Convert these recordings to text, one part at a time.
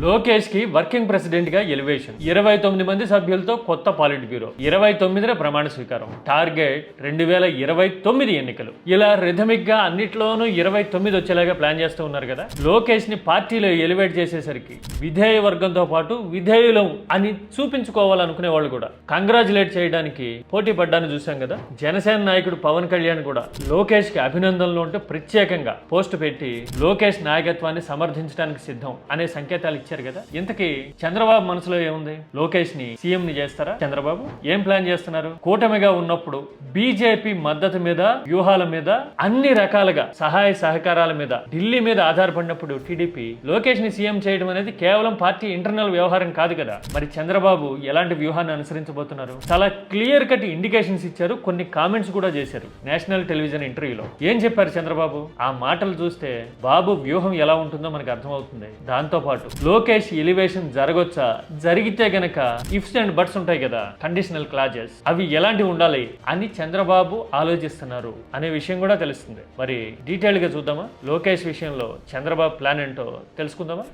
లోకేష్ కి working president గా elevation 29 మంది సభ్యులతో కొత్త పాలిట్ బ్యూరో 29న ప్రమాణ స్వీకారం టార్గెట్ 2029 ఎన్నికలు ఇలా రిథమిక్ గా అన్నిట్లోనూ 29 వచ్చేలాగా ప్లాన్ చేస్తూ ఉన్నారు కదా. లోకేష్ ని పార్టీలో ఎలివేట్ చేసేసరికి విధేయ వర్గంతో పాటు విధేయులం అని చూపించుకోవాలనుకునే వాళ్ళు కూడా కంగ్రాచులేట్ చేయడానికి పోటీ పడ్డాను చూసాం కదా. జనసేన నాయకుడు పవన్ కళ్యాణ్ కూడా లోకేష్ కి అభినందనలు అంటూ ప్రత్యేకంగా పోస్ట్ పెట్టి లోకేష్ నాయకత్వాన్ని సమర్థించడానికి సిద్ధం అనే సంకేతాలు ఇచ్చారు కదా. ఇంతకీ చంద్రబాబు మనసులో ఏముంది? లోకేష్ ని సీఎం ని చేస్తారా? చంద్రబాబు ఏం ప్లాన్ చేస్తున్నారు? కూటమిగా ఉన్నప్పుడు బీజేపీ మద్దతు మీద, వ్యూహాల మీద, అన్ని రకాలుగా సహాయ సహకారాల మీద ఢిల్లీ మీద ఆధారపడినప్పుడు టీడీపీ లోకేష్ ని సీఎం చేయడం అనేది కేవలం పార్టీ ఇంటర్నల్ వ్యవహారం కాదు కదా. మరి చంద్రబాబు ఎలాంటి వ్యూహాన్ని అనుసరించబోతున్నారు? చాలా క్లియర్ కట్ ఇండికేషన్స్ ఇచ్చారు, కొన్ని కామెంట్స్ కూడా చేశారు నేషనల్ టెలివిజన్ ఇంటర్వ్యూలో. ఏం చెప్పారు చంద్రబాబు? ఆ మాటలు చూస్తే బాబు వ్యూహం ఎలా ఉంటుందో మనకు అర్థమవుతుంది. దాంతో పాటు లోకేష్ ఎలివేషన్ జరగొచ్చా, జరిగితే గనక ఇఫ్స్ అండ్ బట్స్ ఉంటాయి కదా, కండిషనల్ క్లాజెస్, అవి ఎలాంటివి ఉండాలి అని చంద్రబాబు ఆలోచిస్తున్నారు అనే విషయం కూడా తెలుస్తుంది. మరి డీటెయిల్ గా చూద్దామా? లోకేష్ విషయంలో చంద్రబాబు ప్లాన్ ఏంటో తెలుసుకుందామా?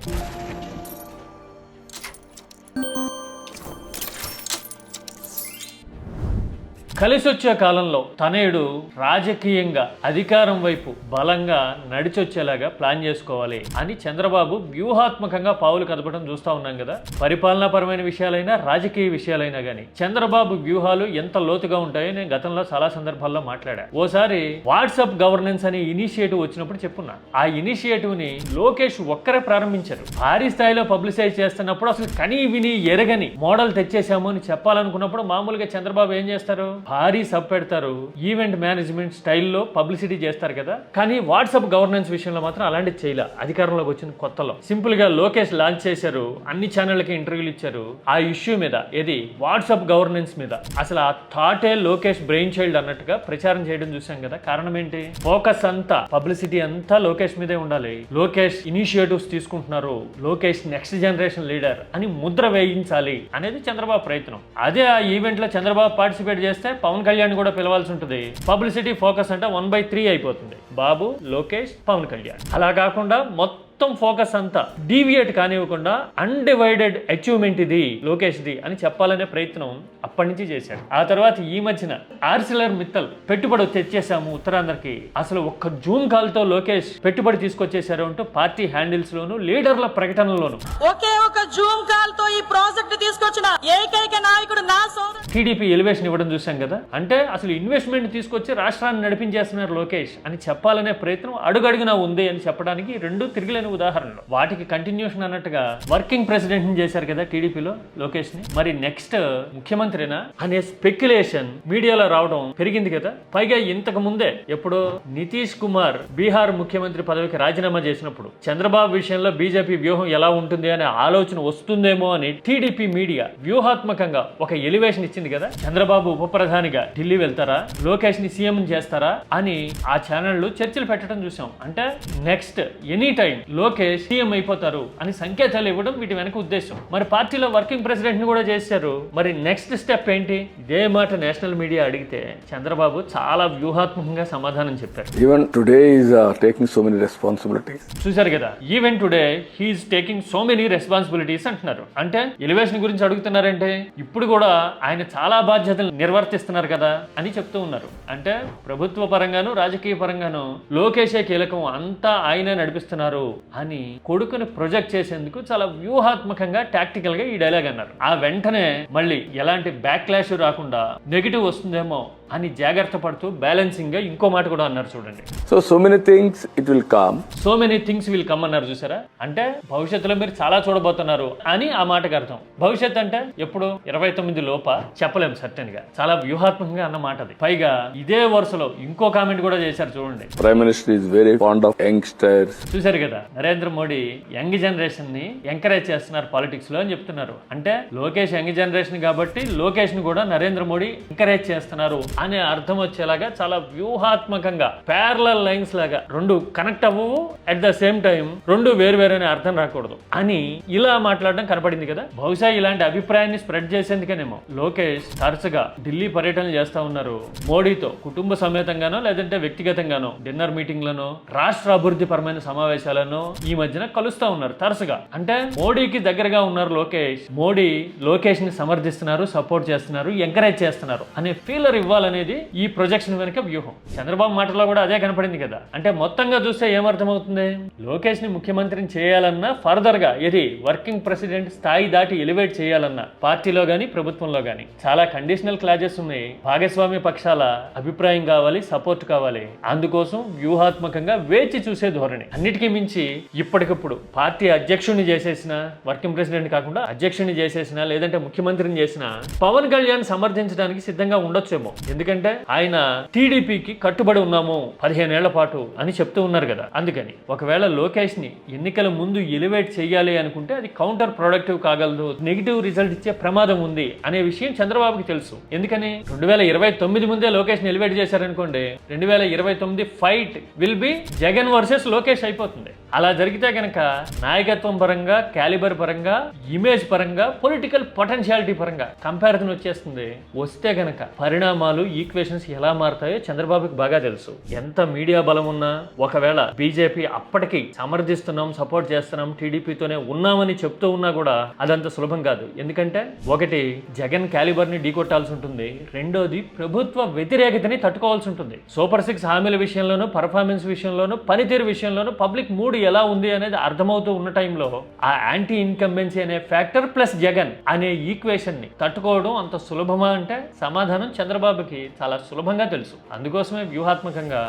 కలిసొచ్చే కాలంలో తనయుడు రాజకీయంగా అధికారం వైపు బలంగా నడిచొచ్చేలాగా ప్లాన్ చేసుకోవాలి అని చంద్రబాబు వ్యూహాత్మకంగా పావులు కదపడం చూస్తా ఉన్నాం కదా. పరిపాలనాపరమైన విషయాలైనా రాజకీయ విషయాలైనా గానీ చంద్రబాబు వ్యూహాలు ఎంత లోతుగా ఉంటాయో నేను గతంలో చాలా సందర్భాల్లో మాట్లాడా. ఓసారి వాట్సాప్ గవర్నెన్స్ అనే ఇనిషియేటివ్ వచ్చినప్పుడు చెప్పున్నా. ఆ ఇనిషియేటివ్ ని లోకేష్ ఒక్కరే ప్రారంభించారు. భారీ స్థాయిలో పబ్లిసైజ్ చేస్తున్నప్పుడు అసలు కనీ విని ఎరగని మోడల్ తెచ్చేసాము అని చెప్పాలనుకున్నప్పుడు మామూలుగా చంద్రబాబు ఏం చేస్తారు? భారీ సబ్ పెడతారు, ఈవెంట్ మేనేజ్మెంట్ స్టైల్లో పబ్లిసిటీ చేస్తారు కదా. కానీ వాట్సాప్ గవర్నెన్స్ విషయంలో మాత్రం అలాంటిది చేయలే. అధికారంలోకి వచ్చిన కొత్తలో సింపుల్ గా లోకేష్ లాంచ్ చేశారు, అన్ని ఛానళ్ళకి ఇంటర్వ్యూలు ఇచ్చారు. ఆ ఇష్యూ మీద, ఏది వాట్సాప్ గవర్నెన్స్ మీద, అసలు ఆ థాటే లోకేష్ బ్రెయిన్ చైల్డ్ అన్నట్టుగా ప్రచారం చేయడం చూసాం కదా. కారణం ఏంటి? ఫోకస్ అంతా, పబ్లిసిటీ అంతా లోకేష్ మీదే ఉండాలి. లోకేష్ ఇనిషియేటివ్స్ తీసుకుంటున్నారు, లోకేష్ నెక్స్ట్ జనరేషన్ లీడర్ అని ముద్ర వేయించాలి అనేది చంద్రబాబు ప్రయత్నం. అదే ఆ ఈవెంట్ లో చంద్రబాబు పార్టిసిపేట్ చేస్తే పవన్ కళ్యాణ్ కూడా పిలవాల్సి ఉంటుంది. పబ్లిసిటీ ఫోకస్ అంటే 1/3 అయిపోతుంది. బాబు, లోకేష్, పవన్ కళ్యాణ్. అలా కాకుండా మొత్తం ఫోకస్ అంతా డీవియేట్ కానివ్వకుండా అన్డివైడెడ్ అచీవ్మెంట్ ఇది లోకేష్ ది అని చెప్పాలనే ప్రయత్నం అప్పటి నుంచి చేశాడు. ఆ తర్వాత ఈ మధ్యన ఆర్సిలర్ మిత్తల్ పెట్టుబడి తెచ్చేసాము ఉత్తరాంధ్రకి, అసలు ఒక్క జూమ్ కాల్ తో లోకేష్ పెట్టుబడి తీసుకొచ్చేసారు అంటూ పార్టీ హ్యాండిల్స్ లోను, లీడర్ల ప్రకటనలోను ఒకే ఒక జూమ్ కాల్ తో ఈ ప్రాజెక్ట్ తీసుకొచ్చిన ఏకైక నాయకుడు నా సోదరుడు. టీడీపీ ఎలివేషన్ ఇవ్వడం చూసాం కదా. అంటే అసలు ఇన్వెస్ట్మెంట్ తీసుకొచ్చి రాష్ట్రాన్ని నడిపించేస్తున్నారు లోకేష్ అని చెప్పాలనే ప్రయత్నం అడుగడుగునా ఉంది అని చెప్పడానికి రెండు తిరిగిలేని ఉదాహరణలు. వాటికి కంటిన్యూషన్ అన్నట్టుగా వర్కింగ్ ప్రెసిడెంట్ ని చేశారు కదా టీడీపీలో లోకేష్ ని. మరి నెక్స్ట్ ముఖ్యమంత్రినా అనే స్పెక్యులేషన్ మీడియాలో రావడం పెరిగింది కదా. పైగా ఇంతకు ముందే ఎప్పుడు నితీష్ కుమార్ బీహార్ ముఖ్యమంత్రి పదవికి రాజీనామా చేసినప్పుడు చంద్రబాబు విషయంలో బీజేపీ వ్యూహం ఎలా ఉంటుంది అనే ఆలోచన వస్తుందేమో అని టీడీపీ మీడియా వ్యూహాత్మకంగా ఒక ఎలివేషన్ ఇచ్చింది కదా. చంద్రబాబు ఉప ప్రధానిగా ఢిల్లీ వెళ్తారా, లోకేష్ ని సీఎం చేస్తారా అని ఆ ఛానళ్లు చర్చలు పెట్టడం చూసాం. అంటే next any time Lokesh CM అయిపోతారు అని సంకేతాలు ఇవ్వడం వీటి వెనక ఉద్దేశం. మరి పార్టీలో వర్కింగ్ ప్రెసిడెంట్ ని కూడా చేశారు. మరి నెక్స్ట్ స్టెప్ ఏంటి? ఇదే మాట నేషనల్ మీడియా అడిగితే చంద్రబాబు చాలా వ్యూహాత్మకంగా సమాధానం చెప్పారు. Even today is taking so many responsibilities. చూశారు కదా, even today he is taking so many responsibilities అంటున్నారు. అంటే ఎలివేషన్ గురించి అడుగుతున్నారంటే ఇప్పుడు కూడా ఆయన చాలా బాధ్యతలు నిర్వర్తిస్తున్నారు కదా అని చెప్తూ ఉన్నారు. అంటే ప్రభుత్వ పరంగాను రాజకీయ పరంగాను లోకేషే కీలకం, అంతా ఆయనే నడిపిస్తున్నారు అని కొడుకుని ప్రొజెక్ట్ చేసేందుకు చాలా వ్యూహాత్మకంగా టాక్టికల్ గా ఈ డైలాగ్ అన్నారు. ఆ వెంటనే మళ్ళీ ఎలాంటి బ్యాక్ క్లాష్ రాకుండా నెగిటివ్ వస్తుందేమో అని జాగ్రత్త పడుతూ బ్యాలెన్సింగ్ గా ఇంకో మాట కూడా అన్నారు చూడండి. So many things it will come, so many things will come అన్నారు చూసారా. అంటే భవిష్యత్తులో మీరు చాలా చూడబోతున్నారు అని ఆ మాటకు అర్థం. భవిష్యత్ అంటే ఎప్పుడు 29 లోప చెప్పలేము సర్టెన్ గా. చాలా వ్యూహాత్మకంగా అన్న మాట అది. పైగా ఇదే వరుసలో ఇంకో కామెంట్ కూడా చేశారు చూడండి. Prime minister is very fond of youngsters. చూశారు కదా, నరేంద్ర మోడీ యంగ్ జనరేషన్ ని ఎంకరేజ్ చేస్తున్నారు పాలిటిక్స్ లో అని చెప్తున్నారు. అంటే లోకేష్ యంగ్ జనరేషన్ కాబట్టి లోకేష్ ని కూడా నరేంద్ర మోడీ ఎంకరేజ్ చేస్తున్నారు అనే అర్థం వచ్చేలాగా చాలా వ్యూహాత్మకంగా ప్యారలల్ లైన్స్ లాగా రెండు కనెక్ట్ అవ్వవు, అట్ ద సేమ్ టైం రెండు వేరు అనే అర్థం రాకూడదు అని ఇలా మాట్లాడడం కనపడింది కదా. బహుశా ఇలాంటి అభిప్రాయాన్ని స్ప్రెడ్ చేసేందుకేనేమో లోకేష్ తరచుగా ఢిల్లీ పర్యటనలు చేస్తా ఉన్నారు. మోడీతో కుటుంబ సమేతంగానో లేదంటే వ్యక్తిగతంగానో డిన్నర్ మీటింగ్లను, రాష్ట్ర అభివృద్ధి పరమైన సమావేశాలను ఈ మధ్యన కలుస్తా ఉన్నారు తరచుగా. అంటే మోడీకి దగ్గరగా ఉన్నారు లోకేష్, మోడీ లోకేష్ ని సమర్థిస్తున్నారు, సపోర్ట్ చేస్తున్నారు, ఎంకరేజ్ చేస్తున్నారు అనే ఫీలర్ ఇవ్వాలనేది ఈ ప్రొజెక్షన్ వెనుక వ్యూహం. చంద్రబాబు మాటలో కూడా అదే కనపడింది కదా. అంటే మొత్తంగా చూస్తే ఏమర్థమవుతుంది, లోకేష్ ని ముఖ్యమంత్రిని చేయాలన్నా ఫర్దర్ గా ఇది వర్కింగ్ ప్రెసిడెంట్ స్థాయి దాటి ఎలివేట్ చేయాలన్నా పార్టీలో గానీ ప్రభుత్వంలో గానీ చాలా కండిషనల్ క్లాజెస్ ఉన్నాయి. భాగస్వామ్య పక్షాల అభిప్రాయం కావాలి, సపోర్ట్ కావాలి. అందుకోసం వ్యూహాత్మకంగా వేచి చూసే ధోరణి. అన్నిటికీ మించి ఇప్పటికప్పుడు పార్టీ అధ్యక్షుడిని చేసేసిన, వర్కింగ్ ప్రెసిడెంట్ కాకుండా అధ్యక్షుడిని చేసేసిన లేదంటే ముఖ్యమంత్రిని చేసిన పవన్ కళ్యాణ్ సమర్థించడానికి సిద్ధంగా ఉండొచ్చేమో. ఎందుకంటే ఆయన టీడీపీకి కట్టుబడి ఉన్నాము 15 ఏళ్ల పాటు అని చెప్తూ ఉన్నారు కదా. అందుకని ఒకవేళ లోకేష్ ని ఎన్నికల ముందు ఎలివేట్ చేయాలి అనుకుంటే అది కౌంటర్ ప్రొడక్టివ్ కాగలదు, నెగిటివ్ రిజల్ట్ ఇచ్చే ప్రమాదం ఉంది అనే విషయం చంద్రబాబుకి తెలుసు. ఎందుకని 2029 ముందే లోకేష్ ని ఎలివేట్ చేశారనుకోండి, 2029 fight will be Jagan versus Lokesh అయిపోతుంది. అలా జరిగితే గనక నాయకత్వం పరంగా, క్యాలిబర్ పరంగా, ఇమేజ్ పరంగా, పొలిటికల్ పొటెన్షియాలిటీ పరంగా కంపారిజన్ వచ్చేస్తుంది. వస్తే గనక పరిణామాలు, ఈక్వేషన్స్ ఎలా మారుతాయో చంద్రబాబుకి బాగా తెలుసు. ఎంత మీడియా బలం ఉన్నా, ఒకవేళ బీజేపీ అప్పటికి సమర్థిస్తున్నాం, సపోర్ట్ చేస్తున్నాం, టీడీపీతోనే ఉన్నామని చెప్తూ ఉన్నా కూడా అదంత సులభం కాదు. ఎందుకంటే ఒకటి జగన్ క్యాలిబర్ ని ఢీకొట్టాల్సి ఉంటుంది, రెండోది ప్రభుత్వ వ్యతిరేకతని తట్టుకోవాల్సి ఉంటుంది. సూపర్ 6 హామీల విషయంలోనూ, పర్ఫార్మెన్స్ విషయంలోనూ, పనితీరు విషయంలోనూ పబ్లిక్ మూడ్ ఎలా ఉంది అనేది అర్థమవుతూ ఉన్న టైంలో ఆ యాంటీ ఇన్కంబెన్సీ అనే ఫ్యాక్టర్ ప్లస్ జగన్ అనే ఈక్వేషన్ ని తట్టుకోవడం అంత సులభమా అంటే సమాధానం చంద్రబాబుకి చాలా సులభంగా తెలుసు. అందుకోసమే వ్యూహాత్మకంగా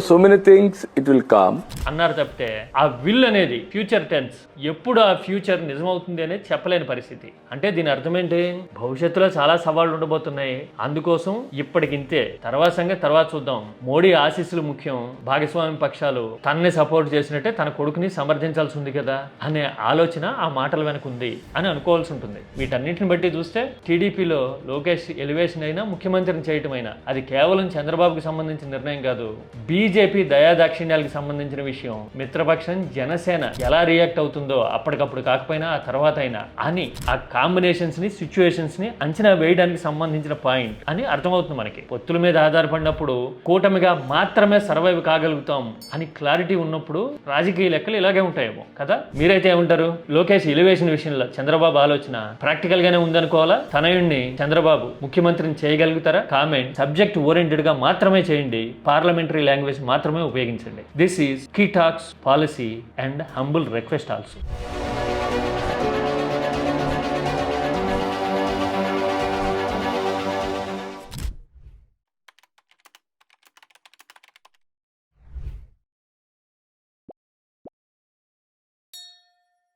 So many things it will come. అన్నారు తప్పితే ఆ విల్ అనేది ఫ్యూచర్ టెన్స్, ఎప్పుడు ఆ ఫ్యూచర్ నిజమవుతుంది అనేది చెప్పలేని పరిస్థితి. అంటే దీని అర్థం ఏంటి, భవిష్యత్తులో చాలా సవాళ్లు ఉండబోతున్నాయి. అందుకోసం ఇప్పటికింతే, తర్వాత సంగతి తర్వాత చూద్దాం. మోడీ ఆశీస్సులు ముఖ్యం, భాగస్వామ్య పక్షాలు తనని సపోర్ట్ చేసినట్టే తన కొడుకుని సమర్థించాల్సి ఉంది కదా అనే ఆలోచన ఆ మాటల వెనక ఉంది అని అనుకోవాల్సి ఉంటుంది. వీటన్నిటిని బట్టి చూస్తే టీడీపీలో లోకేష్ ఎలివేషన్ అయినా, ముఖ్యమంత్రిని చేయటం అయినా అది కేవలం చంద్రబాబుకి సంబంధించిన నిర్ణయం కాదు, బీజేపీ దయాదాక్షిణ్యాలకు సంబంధించిన విషయం. మిత్రపక్షం జనసేన ఎలా రియాక్ట్ అవుతుందో అప్పటికప్పుడు కాకపోయినా ఆ తర్వాత అయినా అని ఆ కాంబినేషన్స్ ని, సిచ్యువేషన్స్ ని అంచనా వేయడానికి సంబంధించిన పాయింట్ అని అర్థమవుతుంది మనకి. పొత్తుల మీద ఆధారపడినప్పుడు కూటమిగా మాత్రమే సర్వైవ్ కాగలుగుతాం అని క్లారిటీ ఉన్నప్పుడు రాజకీయ లెక్కలు ఇలాగే ఉంటాయేమో కదా. మీరైతే ఏమంటారు? లోకేష్ ఎలివేషన్ విషయంలో చంద్రబాబు ఆలోచన ప్రాక్టికల్ గానే ఉందనుకోవాలా? తనయుణ్ణి చంద్రబాబు ముఖ్యమంత్రిని చేయగలుగుతారా? కామెంట్ సబ్జెక్ట్ ఓరియంటెడ్ గా మాత్రమే చేయండి, పార్లమెంటరీ లాంగ్వేజ్ మాత్రమే ఉపయోగించండి. This is key tax policy and humble request also.